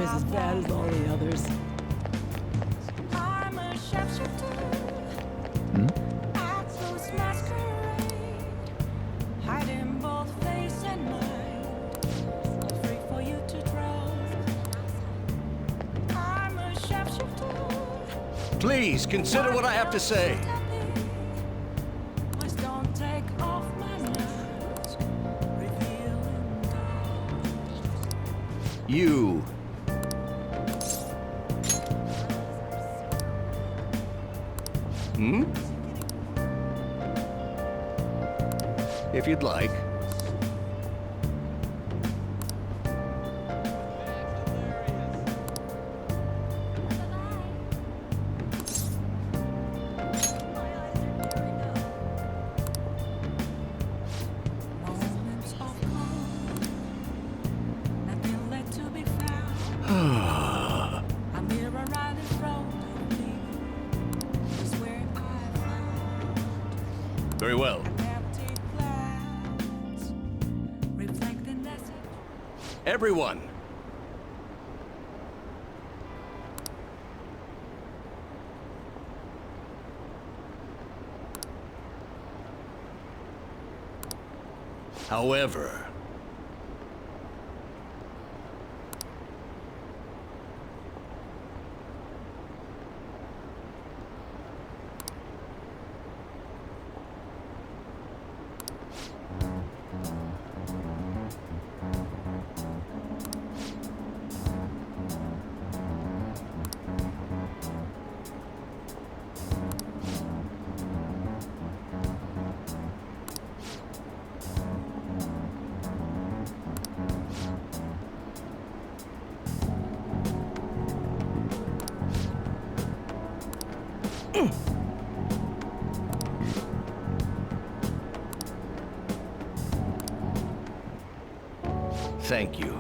is as bad as all the others. I'm a sharpshooter. At those masquerade, hiding both face and mind, free for you to trust. I'm a sharpshooter. Please, consider what I have to say. Please don't take off my mask, revealing dark. You. If you'd like. Moments of calm, nothing left to be found. A mirror right in front of me is where I found Very well. an empty glass, reflecting that's it. Everyone. However, thank you.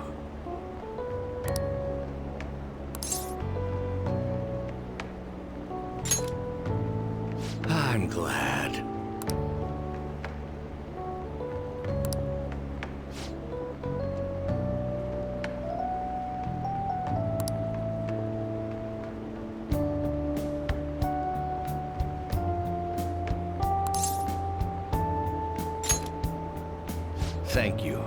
I'm glad. Thank you.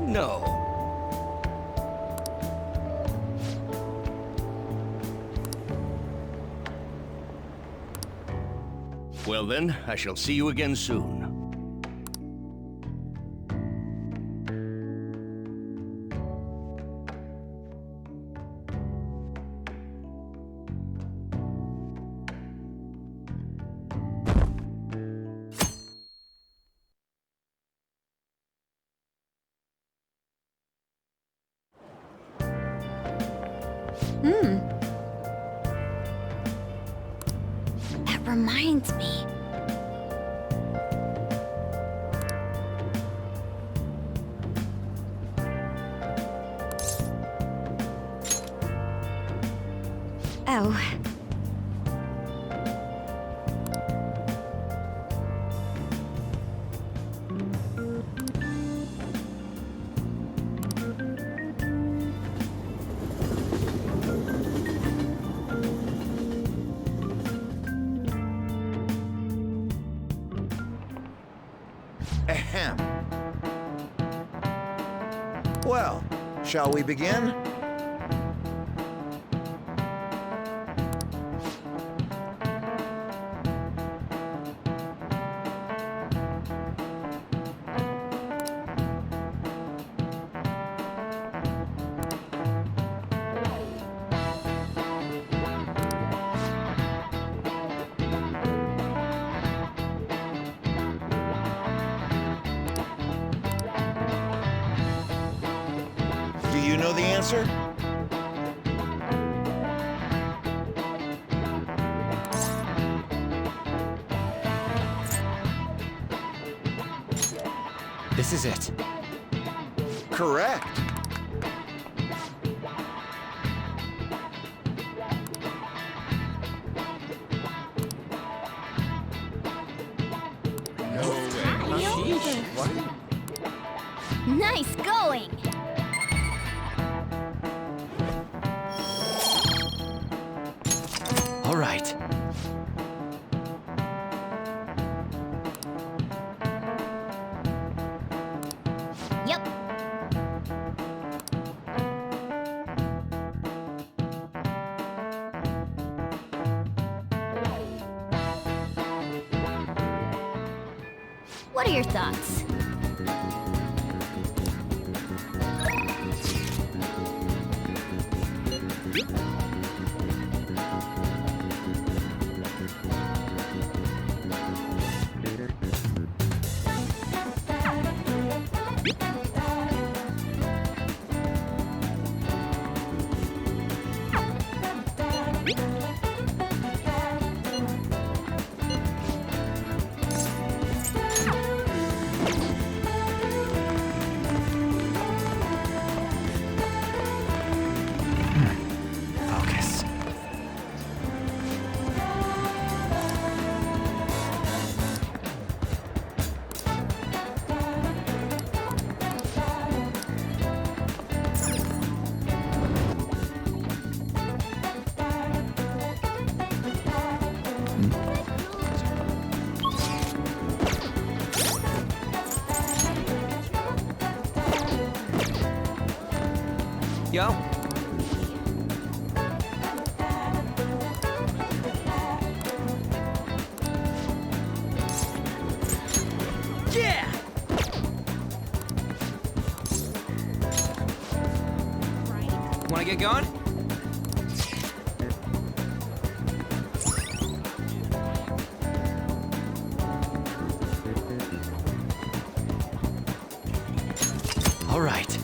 No. Well then, I shall see you again soon. That reminds me. Oh. Ahem. Well, shall we begin? Do you know the answer? This is it. Correct. What? Nice going! All right. Yep. What are your thoughts? Focus. Yo. Yeah! Wanna get going? All right.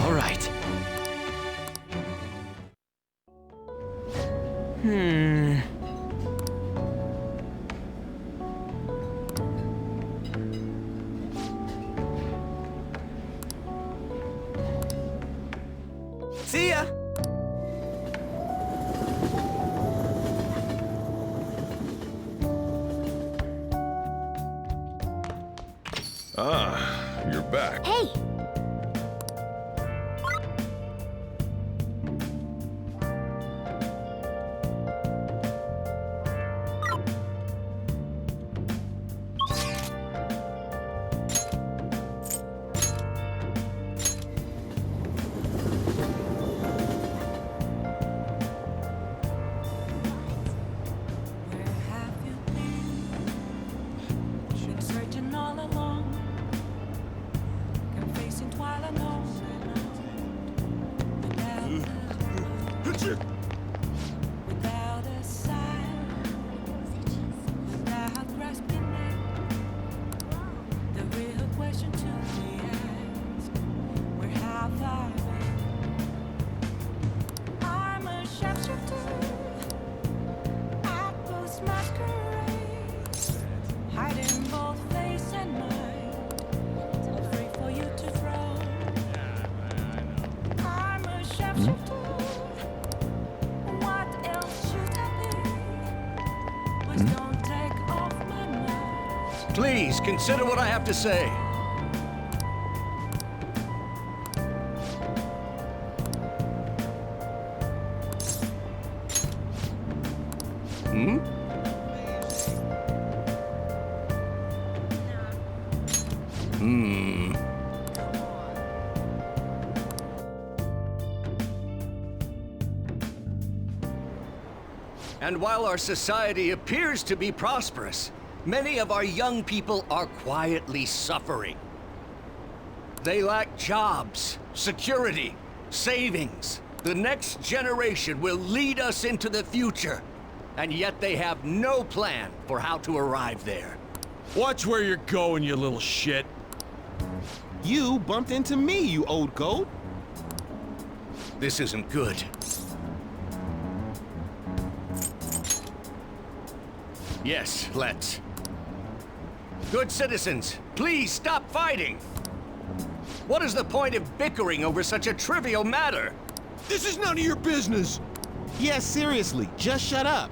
All right. See ya. Ah, you're back. Hey! Where have you been? Been searching all along. Can Without a sign, without grasping it, the real question to be asked: where have I been? I'm a sharpshooter at post masquerade, hiding both face and mind, afraid for you to throw. I'm a sharpshooter. What else should I be? Please don't take off my mask. Please consider what I have to say. Hmm? Hmm. And while our society appears to be prosperous, many of our young people are quietly suffering. They lack jobs, security, savings. The next generation will lead us into the future, and yet they have no plan for how to arrive there. Watch where you're going, you little shit. You bumped into me, you old goat. This isn't good. Yes, let's. Good citizens, please stop fighting! What is the point of bickering over such a trivial matter? This is none of your business. Yeah, seriously, just shut up.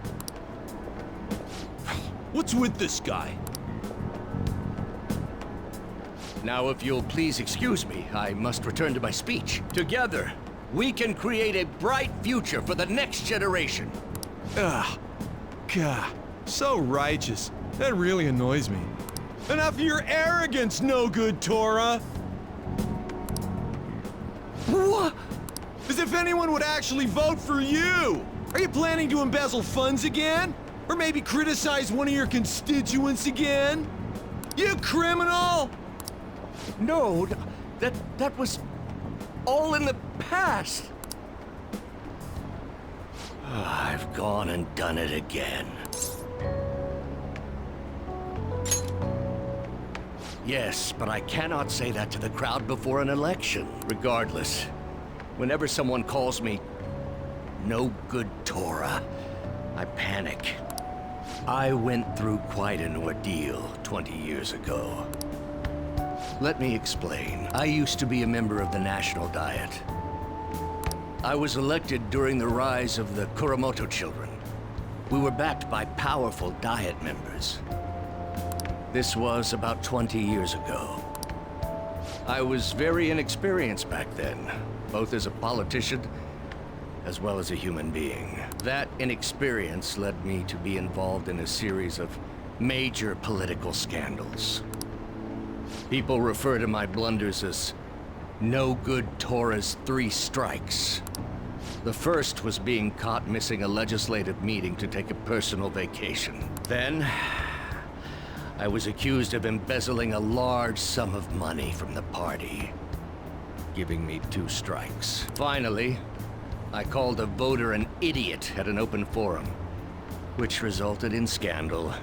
What's with this guy? Now, if you'll please excuse me, I must return to my speech. Together, we can create a bright future for the next generation. Ah, God, so righteous. That really annoys me. Enough of your arrogance, no good Torah. What? As if anyone would actually vote for you! Are you planning to embezzle funds again? Or maybe criticize one of your constituents again? You criminal! No, that was all in the past. I've gone and done it again. Yes, but I cannot say that to the crowd before an election. Regardless, whenever someone calls me no good Torah, I panic. I went through quite an ordeal 20 years ago. Let me explain. I used to be a member of the National Diet. I was elected during the rise of the Kuromoto children. We were backed by powerful Diet members. This was about 20 years ago. I was very inexperienced back then, both as a politician as well as a human being. That inexperience led me to be involved in a series of major political scandals. People refer to my blunders as no good Torah's 3 strikes. The first was being caught missing a legislative meeting to take a personal vacation. Then, I was accused of embezzling a large sum of money from the party, giving me 2 strikes. Finally, I called a voter an idiot at an open forum, which resulted in scandal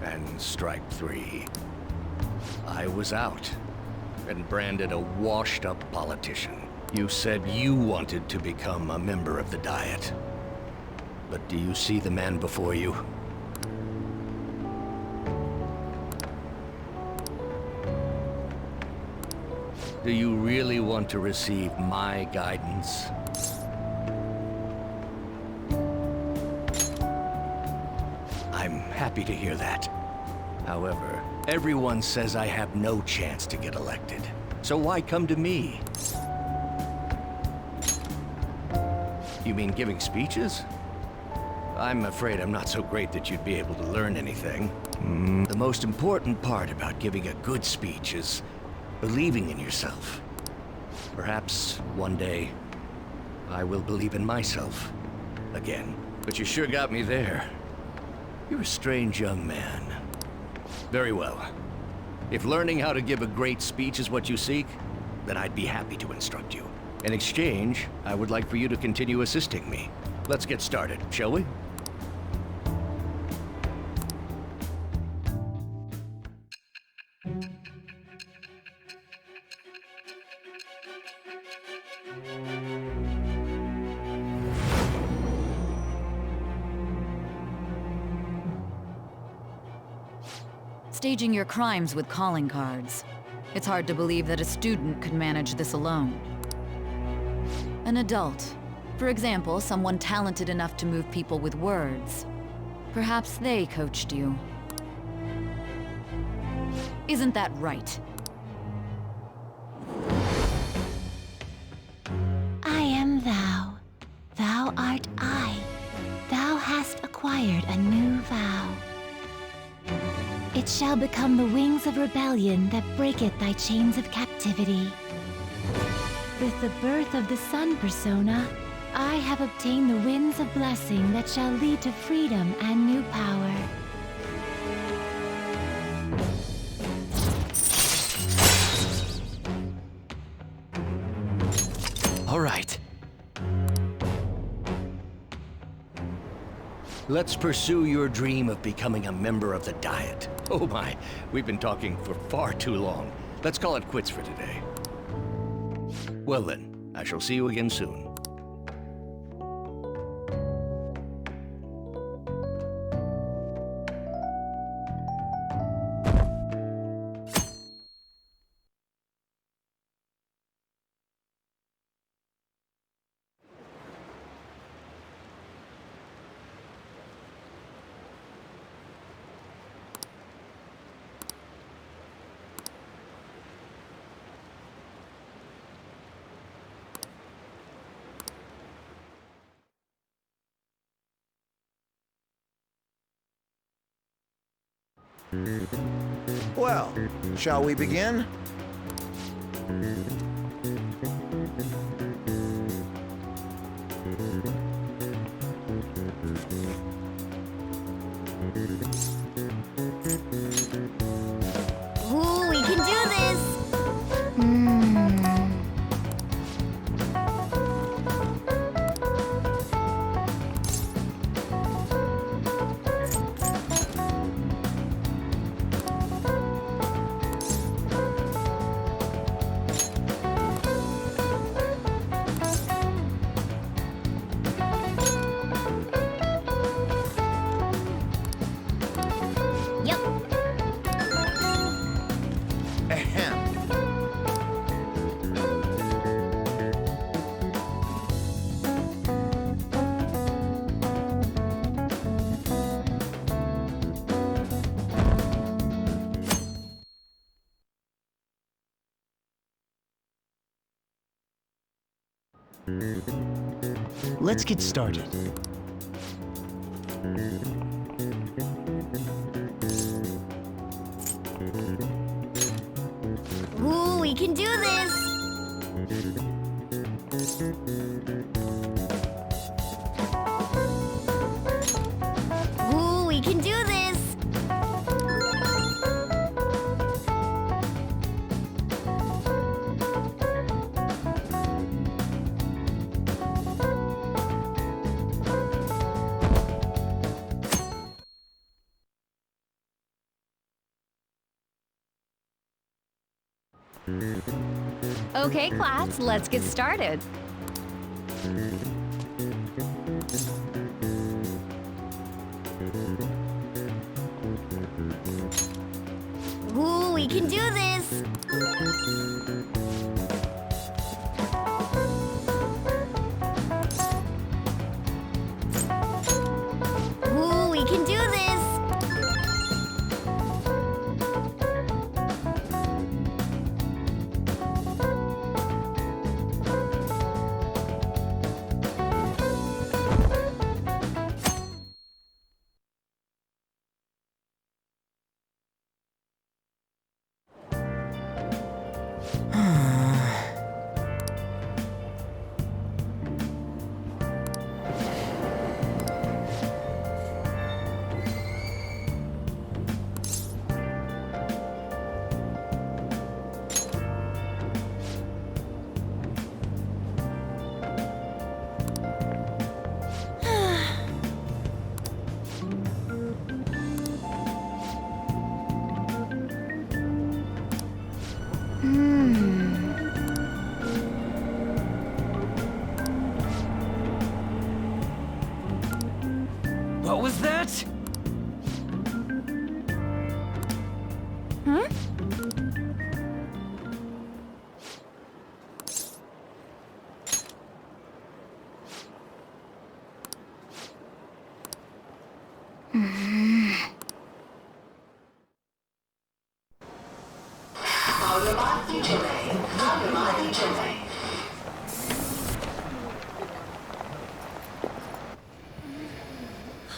and strike 3. I was out and branded a washed-up politician. You said you wanted to become a member of the Diet. But do you see the man before you? Do you really want to receive my guidance? I'm happy to hear that. However, everyone says I have no chance to get elected. So why come to me? You mean giving speeches? I'm afraid I'm not so great that you'd be able to learn anything. The most important part about giving a good speech is believing in yourself. Perhaps one day, I will believe in myself again. But you sure got me there. You're a strange young man. Very well. If learning how to give a great speech is what you seek, then I'd be happy to instruct you. In exchange, I would like for you to continue assisting me. Let's get started, shall we? Staging your crimes with calling cards. It's hard to believe that a student could manage this alone. An adult. For example, someone talented enough to move people with words. Perhaps they coached you. Isn't that right? I am thou. Thou art I. Thou hast acquired a new vow. It shall become the wings of rebellion that breaketh thy chains of captivity. With the birth of the sun persona, I have obtained the winds of blessing that shall lead to freedom and new power. All right. Let's pursue your dream of becoming a member of the Diet. Oh my, we've been talking for far too long. Let's call it quits for today. Well then, I shall see you again soon. Well, shall we begin? Ooh, we can do this! Yep. Ahem. Let's get started. Ooh, we can do this! Ooh, we can do this! Okay, class, let's get started. Ooh, we can do this! Ooh, we can do this! What was that? Hmm?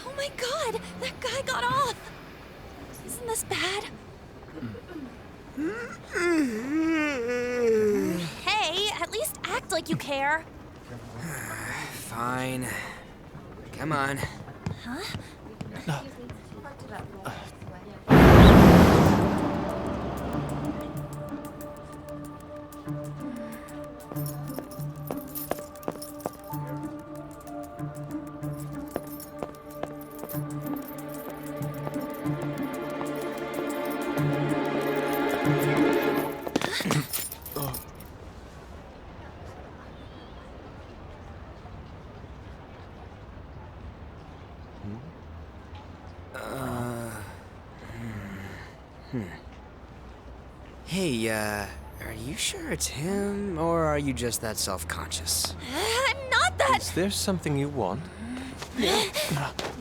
Oh my god! That guy got off! Isn't this bad? Hey, at least act like you care. Fine. Come on. Huh? Hey, are you sure it's him, or are you just that self-conscious? I'm not that. Is there something you want?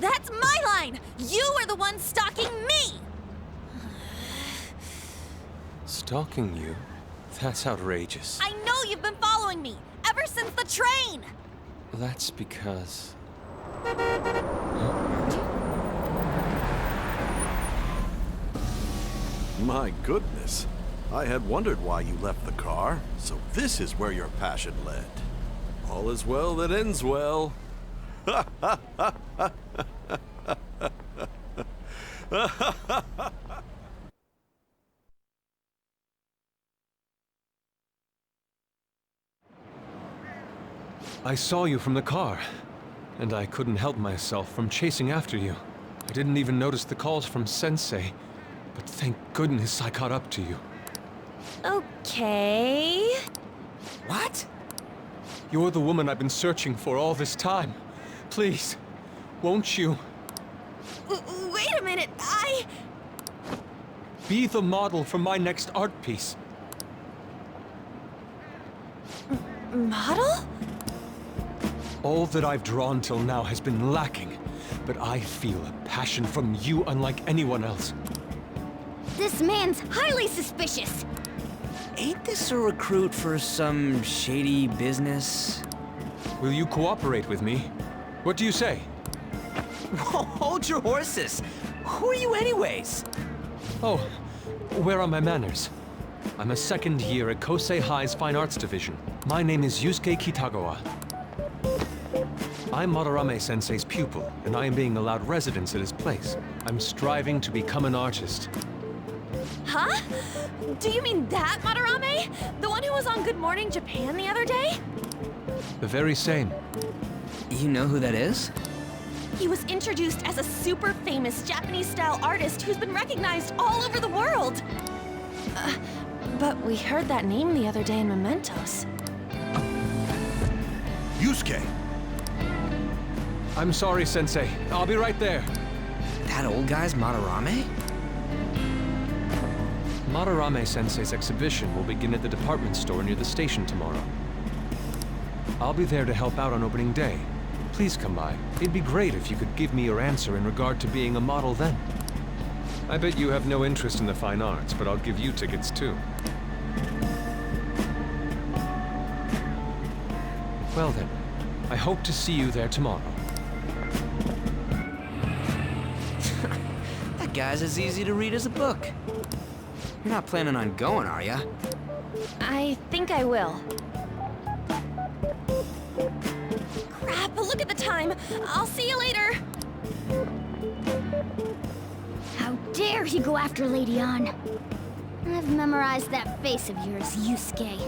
That's my line. You are the one stalking me. Stalking you? That's outrageous. I know you've been following me ever since the train. That's because... My goodness. I had wondered why you left the car, so this is where your passion led. All is well that ends well. I saw you from the car, and I couldn't help myself from chasing after you. I didn't even notice the calls from Sensei, but thank goodness I caught up to you. Okay. What? You're the woman I've been searching for all this time. Please, won't you Wait a minute. be the model for my next art piece? Model? All that I've drawn till now has been lacking, but I feel a passion from you unlike anyone else. This man's highly suspicious. Ain't this a recruit for some shady business? Will you cooperate with me? What do you say? Hold your horses! Who are you anyways? Oh, where are my manners? I'm a second year at Kosei High's Fine Arts Division. My name is Yusuke Kitagawa. I'm Madarame-sensei's pupil, and I am being allowed residence at his place. I'm striving to become an artist. Huh? Do you mean that Madarame? The one who was on Good Morning Japan the other day? The very same. You know who that is? He was introduced as a super famous Japanese-style artist who's been recognized all over the world. But we heard that name the other day in Mementos. Yusuke! I'm sorry, Sensei. I'll be right there. That old guy's Madarame? Madarame-sensei's exhibition will begin at the department store near the station tomorrow. I'll be there to help out on opening day. Please come by. It'd be great if you could give me your answer in regard to being a model then. I bet you have no interest in the fine arts, but I'll give you tickets too. Well then, I hope to see you there tomorrow. That guy's as easy to read as a book. You're not planning on going, are ya? I think I will. Crap, look at the time. I'll see you later. How dare he go after Lady Ann? I've memorized that face of yours, Yusuke.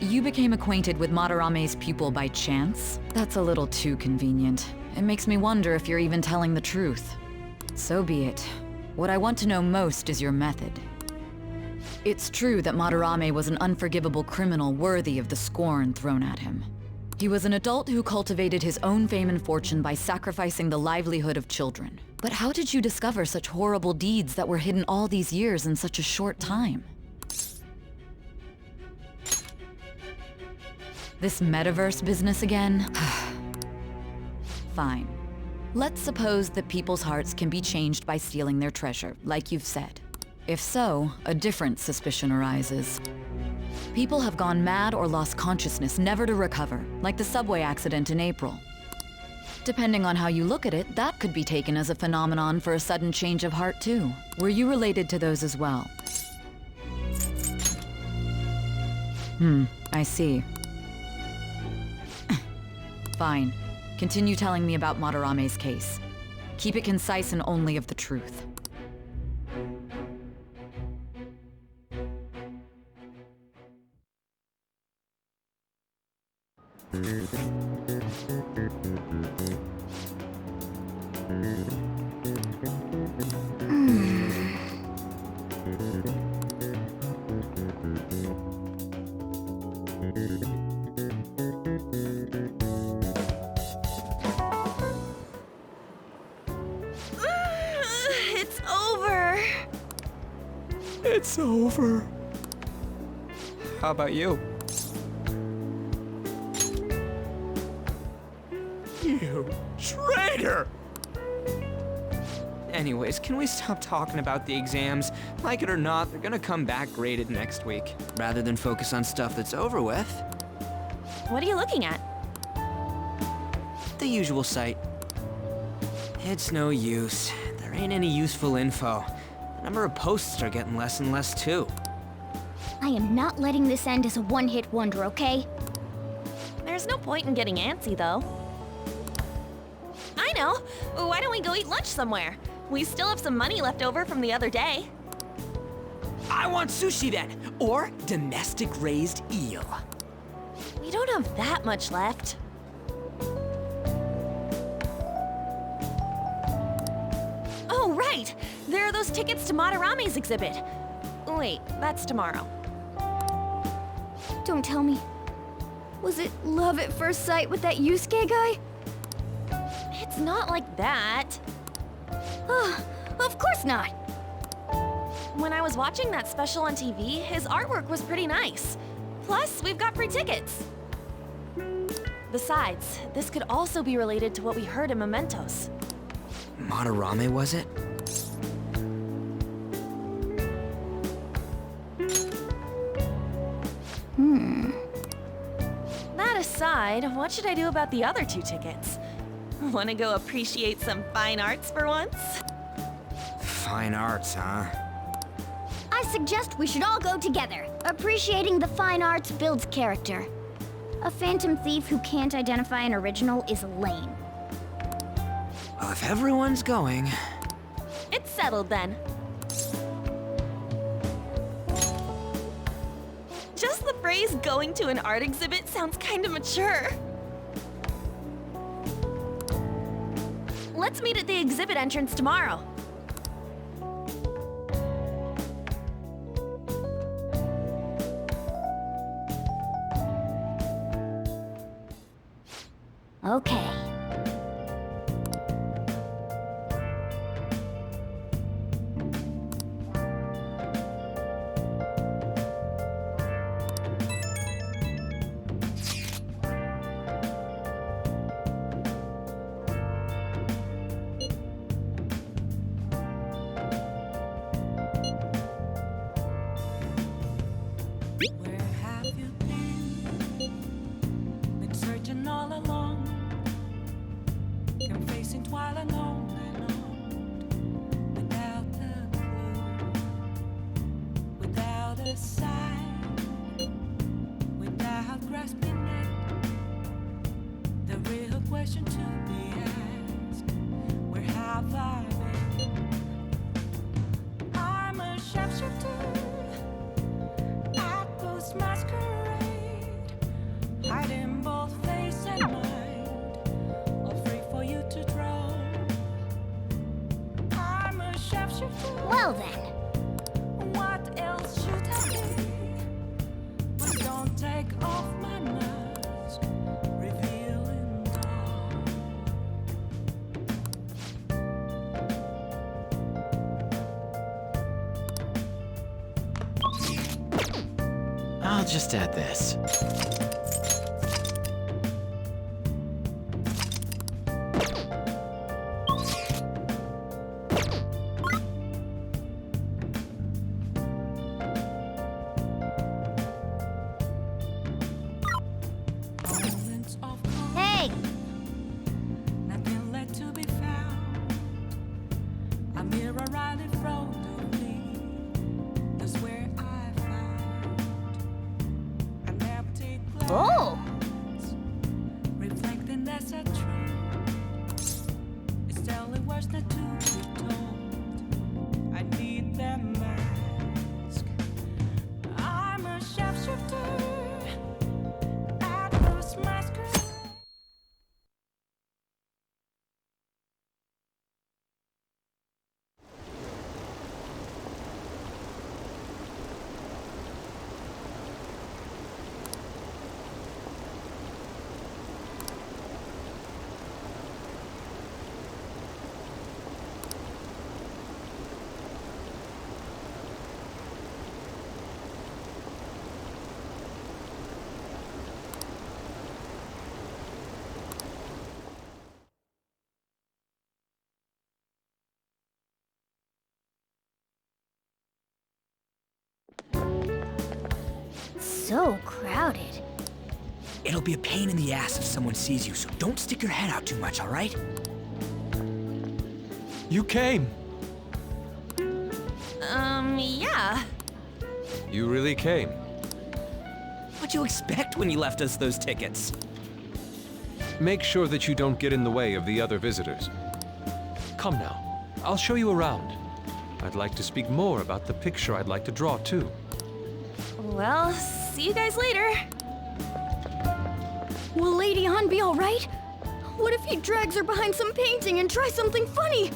You became acquainted with Madarame's pupil by chance? That's a little too convenient. It makes me wonder if you're even telling the truth. So be it. What I want to know most is your method. It's true that Madarame was an unforgivable criminal worthy of the scorn thrown at him. He was an adult who cultivated his own fame and fortune by sacrificing the livelihood of children. But how did you discover such horrible deeds that were hidden all these years in such a short time? This metaverse business again? Fine. Let's suppose that people's hearts can be changed by stealing their treasure, like you've said. If so, a different suspicion arises. People have gone mad or lost consciousness, never to recover, like the subway accident in April. Depending on how you look at it, that could be taken as a phenomenon for a sudden change of heart too. Were you related to those as well? I see. Fine. Continue telling me about Madarame's case. Keep it concise and only of the truth. It's over. It's over. How about you? You traitor! Anyways, can we stop talking about the exams? Like it or not, they're gonna come back graded next week. Rather than focus on stuff that's over with. What are you looking at? The usual site. It's no use. There ain't any useful info. The number of posts are getting less and less too. I am not letting this end as a one-hit wonder, okay? There's no point in getting antsy, though. I know! Why don't we go eat lunch somewhere? We still have some money left over from the other day. I want sushi then, or domestic raised eel. We don't have that much left. Oh, right! There are those tickets to Madarame's exhibit. Wait, that's tomorrow. Don't tell me. Was it love at first sight with that Yusuke guy? It's not like that. Of course not. When I was watching that special on TV, his artwork was pretty nice. Plus, we've got free tickets. Besides, this could also be related to what we heard in Mementos. Madarame, was it? That aside, what should I do about the other 2 tickets? Want to go appreciate some fine arts for once? Fine arts, huh? I suggest we should all go together. Appreciating the fine arts builds character. A phantom thief who can't identify an original is lame. Well, if everyone's going... It's settled then. Just the phrase going to an art exhibit sounds kind of mature. Let's meet at the exhibit entrance tomorrow. Okay. Where have you been? Been searching all along, confessing while alone and on, without a clue, without a sign, without grasping it. The real question to be asked: where have I been? I'm a sharpshooter. Masquerade. hiding both face and mind, all free for you to draw. I'm a shapeshifter. Well then. What else should I be? But don't take off my mask, revealing all. I'll just add this. Moments of Hey! nothing left to be found. A mirror right in front of me. That's where I found an empty glass, Oh! reflecting as a tree. It's telling words not to be told. I need that mask. I'm a shapeshifter. I lose my screen. So crowded. It'll be a pain in the ass if someone sees you, so don't stick your head out too much, all right? You came. Yeah. You really came. What'd you expect when you left us those tickets? Make sure that you don't get in the way of the other visitors. Come now, I'll show you around. I'd like to speak more about the picture I'd like to draw, too. Well, see you guys later. Will Lady Han be alright? What if he drags her behind some painting and tries something funny?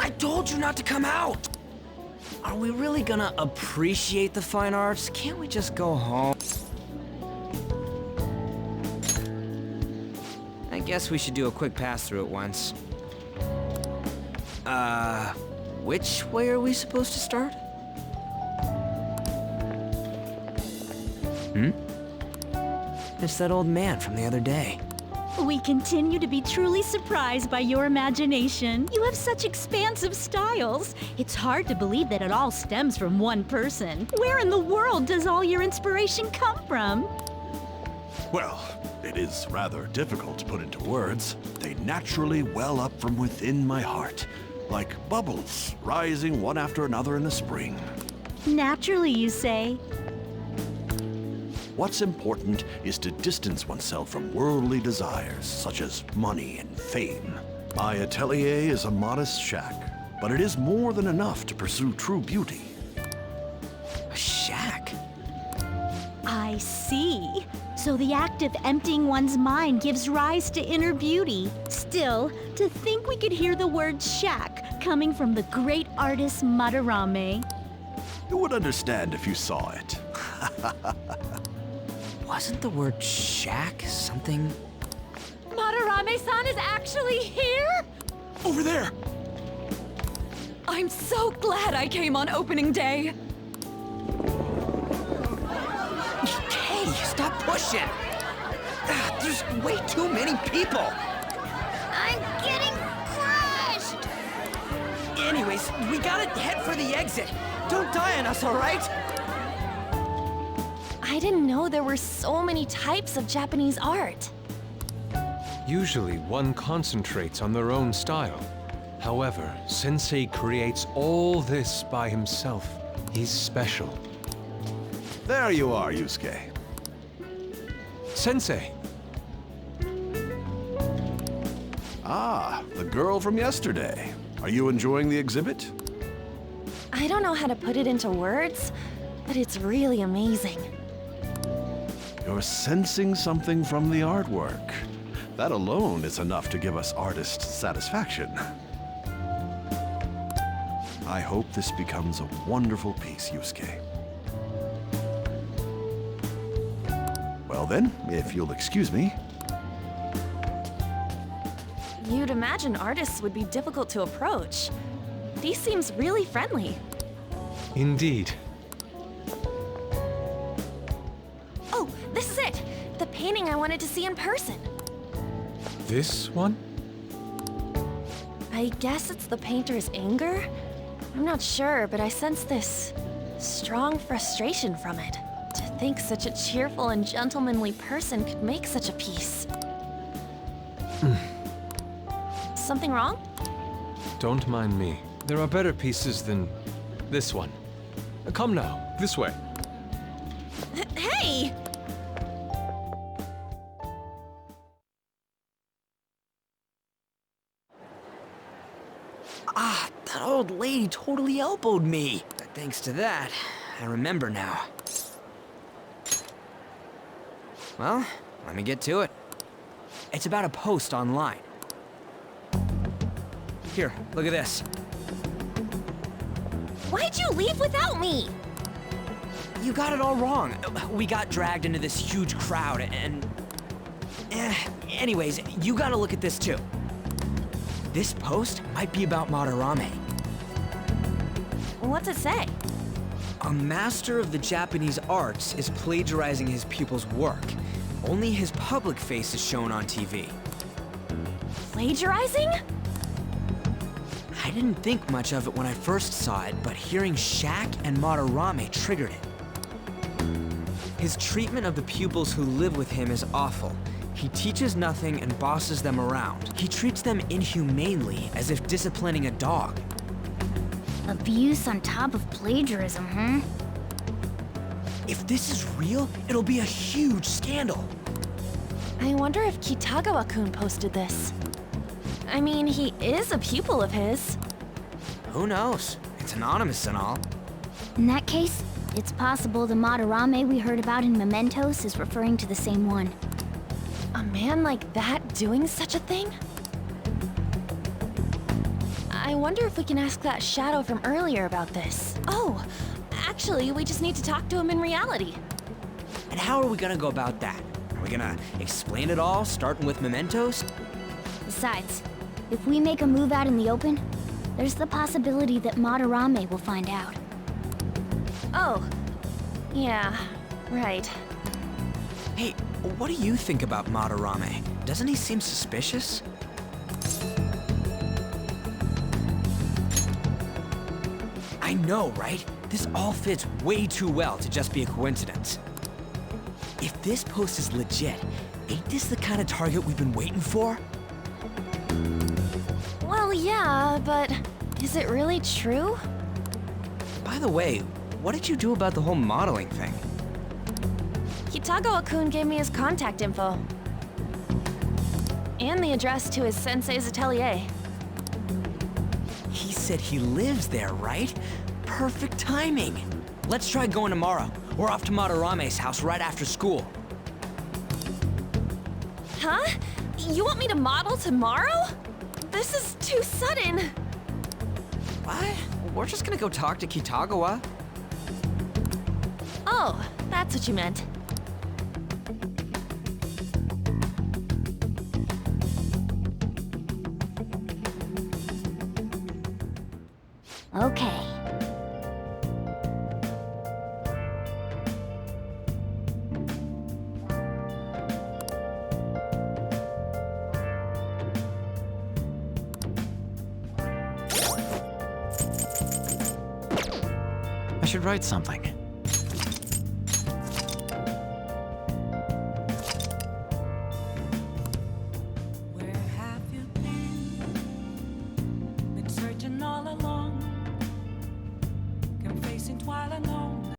I told you not to come out! Are we really gonna appreciate the fine arts? Can't we just go home? I guess we should do a quick pass-through at once. Which way are we supposed to start? It's that old man from the other day. We continue to be truly surprised by your imagination. You have such expansive styles. It's hard to believe that it all stems from one person. Where in the world does all your inspiration come from? Well, it is rather difficult to put into words. They naturally well up from within my heart, like bubbles rising one after another in the spring. Naturally, you say. What's important is to distance oneself from worldly desires, such as money and fame. My atelier is a modest shack, but it is more than enough to pursue true beauty. A shack? I see. So the act of emptying one's mind gives rise to inner beauty. Still, to think we could hear the word shack coming from the great artist Madarame. You would understand if you saw it. Wasn't the word shack something? Madarame-san is actually here? Over there! I'm so glad I came on opening day. Hey, stop pushing! There's way too many people! I'm getting crushed! Anyways, we gotta head for the exit. Don't die on us, all right? I didn't know there were so many types of Japanese art. Usually, one concentrates on their own style. However, Sensei creates all this by himself. He's special. There you are, Yusuke. Sensei! Ah, the girl from yesterday. Are you enjoying the exhibit? I don't know how to put it into words, but it's really amazing. You're sensing something from the artwork. That alone is enough to give us artist satisfaction. I hope this becomes a wonderful piece, Yusuke. Well then, if you'll excuse me. You'd imagine artists would be difficult to approach. He seems really friendly. Indeed. Oh, this is it! The painting I wanted to see in person. This one? I guess it's the painter's anger? I'm not sure, but I sense this strong frustration from it. To think such a cheerful and gentlemanly person could make such a piece. Something wrong? Don't mind me. There are better pieces than this one. Come now, this way. Hey! Ah, that old lady totally elbowed me. But thanks to that, I remember now. Well, let me get to it. It's about a post online. Here, look at this. Why'd you leave without me? You got it all wrong. We got dragged into this huge crowd and... anyways, you gotta look at this too. This post might be about Madarame. What's it say? A master of the Japanese arts is plagiarizing his pupil's work. Only his public face is shown on TV. Plagiarizing? I didn't think much of it when I first saw it, but hearing Shaq and Madarame triggered it. His treatment of the pupils who live with him is awful. He teaches nothing and bosses them around. He treats them inhumanely, as if disciplining a dog. Abuse on top of plagiarism, huh? If this is real, it'll be a huge scandal. I wonder if Kitagawa-kun posted this. I mean, he is a pupil of his. Who knows? It's anonymous and all. In that case, it's possible the Madarame we heard about in Mementos is referring to the same one. A man like that doing such a thing? I wonder if we can ask that shadow from earlier about this. Oh, actually, we just need to talk to him in reality. And how are we gonna go about that? Are we gonna explain it all, starting with Mementos? Besides, if we make a move out in the open, there's the possibility that Madarame will find out. Oh, yeah, right. Hey, what do you think about Madarame? Doesn't he seem suspicious? I know, right? This all fits way too well to just be a coincidence. If this post is legit, ain't this the kind of target we've been waiting for? Well, yeah, but is it really true? By the way, what did you do about the whole modeling thing? Kitagawa-kun gave me his contact info. And the address to his sensei's atelier. He said he lives there, right? Perfect timing. Let's try going tomorrow. We're off to Madarame's house right after school. Huh? You want me to model tomorrow? This is too sudden. What? We're just gonna go talk to Kitagawa. Oh, that's what you meant. Okay. I should write something.